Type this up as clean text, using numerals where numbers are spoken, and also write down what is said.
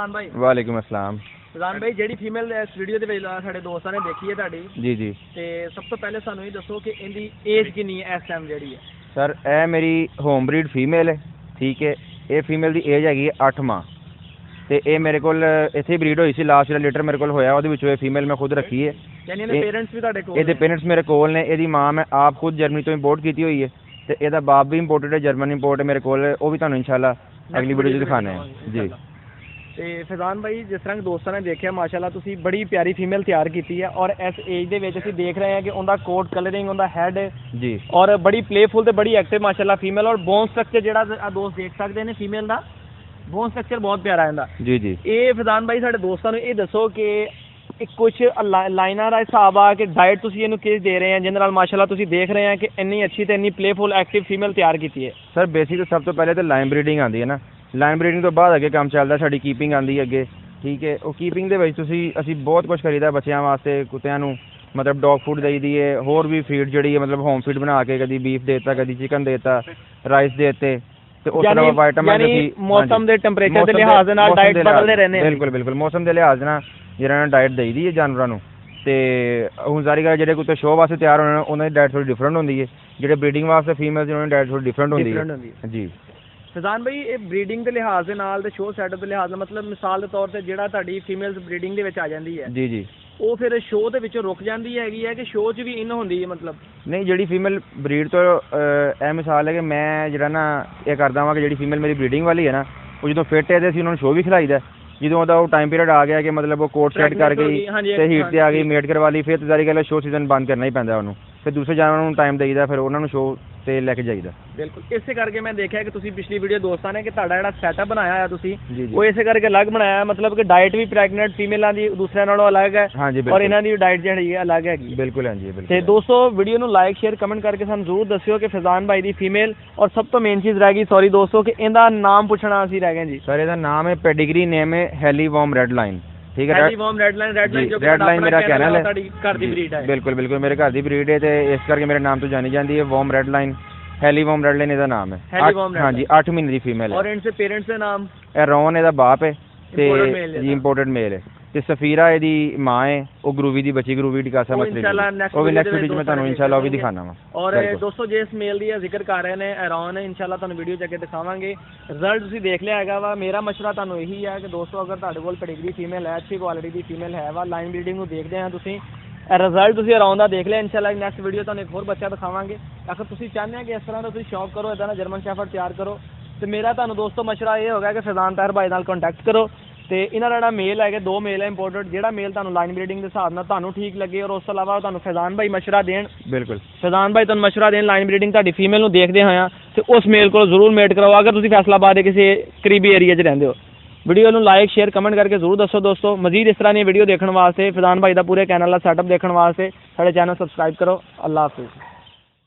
फैजान भाई। वालेकुम अस्सलाम। फैजान भाई ਜਿਹੜੀ ਫੀਮੇਲ ਇਸ ਵੀਡੀਓ ਦੇ ਵਿੱਚ ਸਾਡੇ ਦੋਸਤਾਂ ਨੇ ਦੇਖੀ ਹੈ ਤੁਹਾਡੀ ਜੀ ਜੀ ਤੇ ਸਭ ਤੋਂ ਪਹਿਲੇ ਸਾਨੂੰ ਇਹ ਦੱਸੋ ਕਿ ਇਹਦੀ ਏਜ ਕਿੰਨੀ ਹੈ ਇਸ ਟਾਈਮ ਜਿਹੜੀ ਹੈ? ਸਰ ਇਹ ਮੇਰੀ ਹੋਮ ਬਰੀਡ ਫੀਮੇਲ ਹੈ, ਠੀਕ ਹੈ। ਇਹ ਫੀਮੇਲ ਦੀ ਏਜ ਹੈਗੀ 8 ਮਾਹ ਤੇ ਇਹ ਮੇਰੇ ਕੋਲ ਇੱਥੇ ਬਰੀਡ ਹੋਈ ਸੀ। ਲਾਸਟ ਜਿਹੜਾ ਲੀਟਰ ਮੇਰੇ ਕੋਲ ਹੋਇਆ ਉਹਦੇ ਵਿੱਚੋਂ ਇਹ ਫੀਮੇਲ ਮੈਂ ਖੁਦ ਰੱਖੀ ਹੈ। ਯਾਨੀ ਇਹਦੇ ਪੇਰੈਂਟਸ ਵੀ ਤੁਹਾਡੇ ਕੋਲ? ਇਹਦੇ ਪੇਰੈਂਟਸ ਮੇਰੇ ਕੋਲ ਨੇ। ਇਹਦੀ ਮਾਂ ਮੈਂ ਆਪ ਖੁਦ ਜਰਮਨੀ ਤੋਂ ਇੰਪੋਰਟ ਕੀਤੀ ਹੋਈ ਹੈ ਤੇ ਇਹਦਾ ਬਾਪ ਵੀ ਇੰਪੋਰਟਡ ਹੈ, ਜਰਮਨ ਇੰਪੋਰਟ ਹੈ ਮੇਰੇ ਕੋਲ। ਉਹ ਵੀ ਤੁਹਾਨੂੰ ਇਨਸ਼ਾਅੱਲਾ ਅਗਲੀ ਵੀਡੀਓ 'ਚ ਦਿਖਾਣਾ ਹੈ ਜੀ। ਤੇ ਫੈਜ਼ਾਨ ਭਾਈ ਜਿਸ ਤਰ੍ਹਾਂ ਦੋਸਤਾਂ ਨੇ ਦੇਖਿਆ ਮਾਸ਼ਾਅੱਲਾ ਤੁਸੀਂ ਬੜੀ ਪਿਆਰੀ ਫੀਮੇਲ ਤਿਆਰ ਕੀਤੀ ਹੈ ਔਰ ਇਸ ਏਜ ਦੇ ਵਿੱਚ ਅਸੀਂ ਦੇਖ ਰਹੇ ਹਾਂ ਕਿ ਉਹਦਾ ਕੋਟ ਕਲਰਿੰਗ, ਉਹਦਾ ਹੈਡ ਜੀ ਔਰ ਬੜੀ ਪਲੇਫੁਲ ਤੇ ਬੜੀ ਐਕਟਿਵ ਮਾਸ਼ਾਅੱਲਾ ਫੀਮੇਲ। ਔਰ ਬੋਨ ਸਟਰਕਚਰ ਜਿਹੜਾ ਦੋਸਤ ਦੇਖ ਸਕਦੇ ਨੇ ਫੀਮੇਲ ਦਾ ਬੋਨ ਸਟਰਕਚਰ ਬਹੁਤ ਪਿਆਰਾ ਇਹਦਾ ਜੀ ਜੀ। ਇਹ ਫੈਜ਼ਾਨ ਭਾਈ ਸਾਡੇ ਦੋਸਤਾਂ ਨੂੰ ਇਹ ਦੱਸੋ ਕਿ ਕੁਝ ਲਾਈਨਾਂ ਦਾ ਹਿਸਾਬ ਆ ਕਿ ਡਾਈਟ ਤੁਸੀਂ ਇਹਨੂੰ ਕਿਸ ਦੇ ਰਹੇ ਆ ਜਿਹਦੇ ਨਾਲ ਮਾਸ਼ਾਅੱਲਾ ਤੁਸੀਂ ਦੇਖ ਰਹੇ ਆ ਕਿ ਇੰਨੀ ਅੱਛੀ ਤੇ ਇੰਨੀ ਪਲੇਫੁਲ ਐਕਟਿਵ ਫੀਮੇਲ ਤਿਆਰ ਕੀਤੀ ਹੈ? ਸਰ ਬੇਸਿਕ ਸਭ ਤੋਂ ਪਹਿਲੇ ਤਾਂ ਲਾਈਨ ਬਰੀਡਿੰਗ ਆਉਂਦੀ ਹੈ ਨਾ। ਲਾਈਨ ਬਰੀਡਿੰਗ ਤੋਂ ਬਾਅਦ ਅੱਗੇ ਕੰਮ ਚੱਲਦਾ ਸਾਡੀ ਕੀਪਿੰਗ ਆਉਂਦੀ ਹੈ ਅੱਗੇ, ਠੀਕ ਹੈ। ਉਹ ਕੀਪਿੰਗ ਦੇ ਵਿੱਚ ਅਸੀਂ ਬਹੁਤ ਕੁਝ ਕਰੀਦਾ ਬੱਚਿਆਂ ਵਾਸਤੇ, ਕੁੱਤਿਆਂ ਨੂੰ ਮਤਲਬ ਡੌਗ ਫੂਡ ਦੇਈਦੀ ਹੈ, ਹੋਰ ਵੀ ਫੀਡ ਜਿਹੜੀ ਹੈ ਮਤਲਬ ਹੋਮ ਫੀਡ ਬਣਾ ਕੇ ਕਦੀ ਬੀਫ ਦੇ ਦਿੱਤਾ, ਕਦੀ ਚਿਕਨ ਦੇ ਦਿੱਤਾ, ਰਾਈਸ ਦੇ ਦਿੱਤੇ ਤੇ ਉਸ ਤੋਂ ਇਲਾਵਾ ਵਿਟਾਮਿਨ ਅਸੀਂ ਮੌਸਮ ਦੇ ਟੈਂਪਰੇਚਰ ਦੇ ਲਿਹਾਜ਼ ਨਾਲ ਡਾਈਟ ਬਦਲਦੇ ਰਹਿੰਦੇ ਆ। ਬਿਲਕੁਲ ਬਿਲਕੁਲ ਮੌਸਮ ਦੇ ਲਿਹਾਜ਼ ਨਾਲ ਜਿਹੜਾ ਨਾ ਡਾਈਟ ਦੇਈਦੀ ਹੈ ਜਾਨਵਰਾਂ ਨੂੰ। ਤੇ ਹੁਣ ਜ਼ਾਰੀ ਗੱਲ ਜਿਹੜੇ ਕੁੱਤੇ ਸ਼ੋਅ ਵਾਸਤੇ ਤਿਆਰ ਹੋਣੇ ਉਹਨਾਂ ਦੀ ਡਾਈਟ ਥੋੜੀ ਡਿਫਰੈਂਟ ਹੁੰਦੀ ਹੈ, ਜਿਹੜੇ ਬਰੀਡਿੰਗ ਵਾਸਤੇ ਫੀਮੇਲ ਉਹਨਾਂ ਦੀ ਡਾਈਟ ਥੋੜੀ ਡਿਫਰੈਂਟ ਹੁੰਦੀ ਹੈ ਜੀ। ਫੈਜ਼ਾਨ ਭਾਈ ਇਹ ਬਰੀਡਿੰਗ ਦੇ ਲਿਹਾਜ਼ ਦੇ ਨਾਲ ਤੇ ਸ਼ੋਅ ਸੈਟਅਪ ਦੇ ਲਿਹਾਜ਼ ਨਾਲ ਮਤਲਬ ਮਿਸਾਲ ਦੇ ਤੌਰ ਤੇ ਜਿਹੜਾ ਤੁਹਾਡੀ ਫੀਮੇਲਸ ਬਰੀਡਿੰਗ ਦੇ ਵਿੱਚ ਆ ਜਾਂਦੀ ਹੈ ਜੀ ਜੀ, ਉਹ ਫਿਰ ਸ਼ੋਅ ਦੇ ਵਿੱਚੋਂ ਰੁਕ ਜਾਂਦੀ ਹੈਗੀ ਹੈ ਕਿ ਸ਼ੋਅ 'ਚ ਵੀ ਇਨ ਹੁੰਦੀ ਹੈ? ਮਤਲਬ ਨਹੀਂ, ਜਿਹੜੀ ਫੀਮੇਲ ਬਰੀਡ ਤੋਂ ਇਹ ਮਿਸਾਲ ਹੈ ਕਿ ਮੈਂ ਜਿਹੜਾ ਨਾ ਇਹ ਕਰਦਾ ਵਾਂ ਕਿ ਜਿਹੜੀ ਫੀਮੇਲ ਮੇਰੀ ਬਰੀਡਿੰਗ ਵਾਲੀ ਹੈ ਨਾ ਉਹ ਜਦੋਂ ਫਿੱਟ ਹੈ ਤੇ ਅਸੀਂ ਉਹਨਾਂ ਨੂੰ ਸ਼ੋਅ ਵੀ ਖਿਲਾਈਦਾ। ਜਦੋਂ ਉਹਦਾ ਉਹ ਟਾਈਮ ਪੀਰੀਅਡ ਆ ਗਿਆ ਕਿ ਮਤਲਬ ਉਹ ਕੋਟ ਸੈਟ ਕਰ ਗਈ ਤੇ ਹੀਟ ਤੇ ਆ ਗਈ, ਮੇਟ ਕਰਵਾ ਲਈ, ਫਿਰ ਜ਼ਾਰੀ ਗੱਲ ਸ਼ੋਅ ਸੀਜ਼ਨ ਬੰਦ ਕਰਨਾ ਹੀ ਪੈਂਦਾ ਉਹਨੂੰ। ਫਿਰ ਦੂਸਰੇ ਜਾਨਵਰਾਂ ਨੂੰ ਟਾਈਮ ਦੇਈਦਾ, ਫਿਰ ਉਹਨਾਂ ਨੂੰ ਸ਼ੋਅ ਤੇ ਲੈ ਕੇ ਜਾਈਦਾ। ਬਿਲਕੁਲ ਇਸੇ ਕਰਕੇ ਮੈਂ ਦੇਖਿਆ ਕਿ ਤੁਸੀਂ ਪਿਛਲੀ ਵੀਡੀਓ ਦੋਸਤਾਂ ਨੇ ਕਿ ਤੁਹਾਡਾ ਜਿਹੜਾ ਸੈਟਅਪ ਬਣਾਇਆ ਹੋਇਆ ਤੁਸੀਂ ਜੀ ਜੀ ਉਹ ਇਸੇ ਕਰਕੇ ਅਲੱਗ ਬਣਾਇਆ, ਮਤਲਬ ਕਿ ਡਾਈਟ ਵੀ ਪ੍ਰੈਗਨੈਂਟ ਫੀਮੇਲਾਂ ਦੀ ਦੂਸਰਿਆਂ ਨਾਲੋਂ ਅਲੱਗ ਹੈ ਔਰ ਇਹਨਾਂ ਦੀ ਡਾਈਟ ਜਿਹੜੀ ਹੈ ਅਲੱਗ ਹੈਗੀ। ਬਿਲਕੁਲ ਹਾਂਜੀ ਬਿਲਕੁਲ। ਤੇ ਦੋਸਤੋ ਵੀਡੀਓ ਨੂੰ ਲਾਈਕ ਸ਼ੇਅਰ ਕਮੈਂਟ ਕਰਕੇ ਸਾਨੂੰ ਜ਼ਰੂਰ ਦੱਸਿਓ ਕਿ ਫੈਜ਼ਾਨ ਭਾਈ ਦੀ ਫੀਮੇਲ ਔਰ ਸਭ ਤੋਂ ਮੇਨ ਚੀਜ਼ ਰਹਿ ਗਈ ਸੌਰੀ ਦੋਸਤੋ ਕਿ ਇਹਦਾ ਨਾਮ ਪੁੱਛਣਾ ਅਸੀਂ ਰਹਿ ਗਏ ਜੀ। ਸਰ ਇਹਦਾ ਨਾਮ ਹੈ ਪੈਡੀਗਰੀ ਨੇਮ ਹੈ ਹੈਲੀ ਵਰਮ ਰੈਡ ਲਾਈਨ, ਠੀਕ ਹੈ। ਹੈਲੀ ਵਰਮ ਰੈਡ ਲਾਈਨ ਜੋ ਕਿ ਰੈਡ ਲਾਈਨ ਮੇਰਾ ਕੈਨਲ ਹੈ, ਤੁਹਾਡੀ ਘਰ ਦੀ ਬਰੀਡ ਹੈ। ਬਿਲਕੁਲ ਬਿਲਕੁਲ ਮੇਰੇ ਘਰ ਦੀ ਬਰੀਡ ਹੈ ਤੇ ਇਸ ਕਰਕੇ ਮੇਰੇ ਨਾਮ ਤੋਂ ਜਾਣੀ ਜਾਂਦੀ ਹੈ worm red line. Hailey worm red line ਇਹਦਾ ਨਾਮ ਹੈ। ਹਾਂਜੀ 8 ਮਹੀਨੇ ਦੀ ਫੀਮੇਲ ਹੈ। ਔਰ ਇਨਸੇ ਪੇਰੈਂਟਸ ਦੇ ਨਾਮ? ਇਹ ਰੌਨ ਇਹਦਾ ਬਾਪ ਹੈ ਤੇ ਜੀ ਇੰਪੋਰਟਡ ਮੇਲ ਹੈ ਤੇ ਸਫੀਰਾ ਇਹਦੀ ਮਾਂ ਹੈ। ਉਹ ਗਰੂਵੀ ਦੀ ਬੱਚੀ, ਗਰੂਵੀ ਟਿਕਾਸਾ ਮਸਲੀ, ਉਹ ਵੀ ਨੈਕਸਟ ਵੀਡੀਓ ਮੈਂ ਤੁਹਾਨੂੰ ਇਨਸ਼ਾਅੱਲਾ ਉਹ ਵੀ ਦਿਖਾਣਾ ਵਾ। ਔਰ ਦੋਸਤੋ ਜਿਸ ਮੇਲ ਦੀ ਜ਼ਿਕਰ ਕਰ ਰਹੇ ਨੇ ਰੌਨ, ਇਨਸ਼ਾਅੱਲਾ ਤੁਹਾਨੂੰ ਵੀਡੀਓ ਚ ਅੱਗੇ ਦਿਖਾਵਾਂਗੇ। ਰਿਜ਼ਲਟ ਤੁਸੀਂ ਦੇਖ ਲਿਆ ਹੈਗਾ ਵਾ। ਮੇਰਾ ਮਸ਼ਵਰਾ ਤੁਹਾਨੂੰ ਇਹੀ ਹੈ ਕਿ ਦੋਸਤੋ ਅਗਰ ਤੁਹਾਡੇ ਕੋਲ ਪੈਡੀਗਰੀ ਫੀਮੇਲ ਹੈ, ਅੱਛੀ ਕੁਆਲਿਟੀ ਦੀ ਫੀਮੇਲ ਹੈ ਵਾ, ਲਾਈਨ ਬਰੀਡਿੰਗ ਨੂੰ ਦੇਖਦੇ ਆ ਤੁਸੀਂ, ਰਿਜ਼ਲਟ ਤੁਸੀਂ ਅਰਾਊਂਡ ਦਾ ਦੇਖ ਲਿਆ। ਇਨਸ਼ਾਅੱਲਾ ਨੈਕਸਟ ਵੀਡੀਓ ਤੁਹਾਨੂੰ ਇੱਕ ਹੋਰ ਬੱਚਾ ਦਿਖਾਵਾਂਗੇ। ਅਗਰ ਤੁਸੀਂ ਚਾਹੁੰਦੇ ਆ ਕਿ ਇਸ ਤਰ੍ਹਾਂ ਦਾ ਤੁਸੀਂ ਸ਼ੌਕ ਕਰੋ, ਇੱਦਾਂ ਦਾ ਜਰਮਨ ਸ਼ੈਫਰਡ ਤਿਆਰ ਕਰੋ, ਤੇ ਮੇਰਾ ਤੁਹਾਨੂੰ ਦੋਸਤੋ ਮਸ਼ਵਰਾ ਇਹ ਹੋਗਾ ਕਿ ਫੈਜ਼ਾਨ ਤਾਹਿਰ ਭਾਈ ਨਾਲ ਕੰਟੈਕਟ ਕਰੋ। ਤੇ ਇਹਨਾਂ ਦਾ ਜਿਹੜਾ ਮੇਲ ਹੈਗਾ 2 ਮੇਲ ਹੈ ਇੰਪੋਰਟਡ, ਜਿਹੜਾ ਮੇਲ ਤੁਹਾਨੂੰ ਲਾਈਨ ਬਰੀਡਿੰਗ ਦੇ ਹਿਸਾਬ ਨਾਲ ਤੁਹਾਨੂੰ ਠੀਕ ਲੱਗੇ ਔਰ ਉਸ ਤੋਂ ਇਲਾਵਾ ਤੁਹਾਨੂੰ ਫੈਜ਼ਾਨ ਭਾਈ ਮਸ਼ਵਰਾ ਦੇਣ। ਬਿਲਕੁਲ ਫੈਜ਼ਾਨ ਭਾਈ ਤੁਹਾਨੂੰ ਮਸ਼ਵਰਾ ਦੇਣ ਲਾਈਨ ਬਰੀਡਿੰਗ ਤੁਹਾਡੀ ਫੀਮੇਲ ਨੂੰ ਦੇਖਦੇ ਹੋਇਆ ਤੇ ਉਸ ਮੇਲ ਕੋਲ ਜ਼ਰੂਰ ਮੇਟ ਕਰਵਾਓ ਅਗਰ ਤੁਸੀਂ ਫੈਸਲਾਬਾਦ ਦੇ ਕਿਸੇ ਕਰੀਬੀ ਏਰੀਆ 'ਚ ਰਹਿੰਦੇ ਹੋ। ਵੀਡੀਓ ਨੂੰ ਲਾਈਕ ਸ਼ੇਅਰ ਕਮੈਂਟ ਕਰਕੇ ਜ਼ਰੂਰ ਦੱਸੋ ਦੋਸਤੋ। ਮਜ਼ੀਦ ਇਸ ਤਰ੍ਹਾਂ ਦੀ ਵੀਡੀਓ ਦੇਖਣ ਵਾਸਤੇ, ਫੈਜ਼ਾਨ ਭਾਈ ਦਾ ਪੂਰੇ ਚੈਨਲ ਦਾ ਸੈਟਅਪ ਦੇਖਣ ਵਾਸਤੇ ਸਾਡੇ ਚੈਨਲ ਸਬਸਕ੍ਰਾਈਬ ਕਰੋ। ਅੱਲਾਹ ਹਾਫਿਜ਼।